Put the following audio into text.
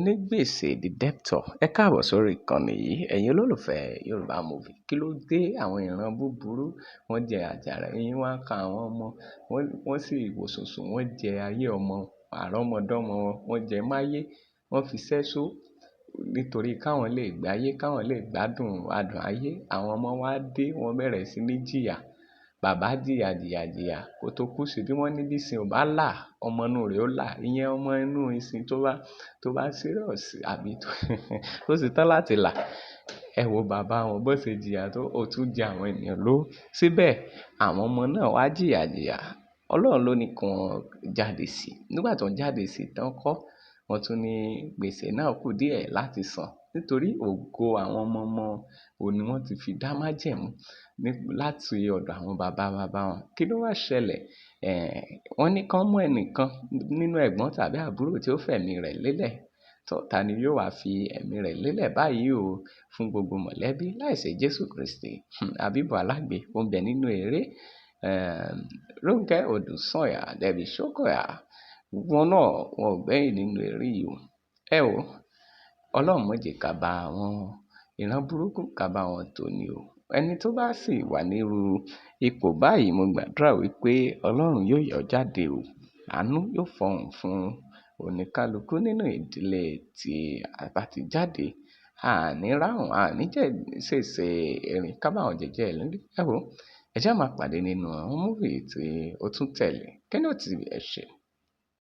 Onígbèsè The Debtor, ẹ káàbọ̀ sórí ìkànnì yìí. Ẹ̀yin olólùfẹ́ Yorùbá Movie, kí ló dé àwọn ìran búburú? Wọ́n jẹ àjàrà, eyín wá ń ka àwọn ọmọ, wọ́n sì wò sùnsùn, wọ́n jẹ ayé ọmọ, àrọ́mọdọ́mọ wọn, wọ́n jẹ máyé, wọ́n fi sẹ́só nítorí káwọn lè gbáyé, káwọn lè gbádùn adùn ayé. Àwọn ọmọ wa dé, wọ́n bẹ̀rẹ̀ sí ní jìyà. Bàbá jìyà kó tó kú sí bí wọ́n ní bí ìsìn ò bá là, ọmọ inú rẹ̀ ó là. Ìyẹn ọmọ inú ìsìn tó bá serious àbí tó sì tán láti là. Ẹ wo bàbá wọn bó ṣe jìyà tó, ó tún jẹ àwọn ènìyàn ló. Síbẹ̀ àwọn ọmọ náà wá jìyà. Ọlọ́run ló ní kí wọ́n jáde sí. Nígbà tó ń jáde sí tán kọ́, wọ́n tún ní gbèsè náà kù díẹ̀ láti san. Nítorí ògo àwọn ọmọ òun ni wọ́n ti fi dá májẹ̀mú láti ọ̀dọ̀ àwọn bàbá wọn. Kí ló wá ṣẹlẹ̀? Wọ́n ní kán mú ẹnìkan nínú ẹ̀gbọ́n tàbí àbúrò tí ó fẹ̀mí rẹ̀ lélẹ̀. Ta ni yóò wá fi ẹ̀mí rẹ̀ lélẹ̀ báyìí o fún gbogbo mọ̀lẹ́bí láìsí Jésù Kristi? Àbíbọ̀ Alágbe ó ń bẹ nínú eré. Rónkẹ́ Odùsànyà, Debbie Shokoya, wọn náà wọn ò gbẹ́yìn nínú eré yìí o. Ẹ o, Ọlọ́run má jẹ́ ká bá àwọn ìran burúkú ká bá wọn tò ní o. Ẹni tó bá sì wà nírú ipò báyìí, mo gbàdúrà wípé Ọlọ́run yóò yọ jáde o. Àánú yóò fọhùn fún oníkálukú nínú ìdílé tí a bá ti jáde. Àní ráhùn, àní jẹ́ ṣèṣe erin ká bá wọn jẹjẹ lórí. Ẹ wo, ẹ jẹ́ máa pàdé nínú àwọn múvì tí ó tún tẹ̀lé. Kí ni ó ti ẹ ṣe?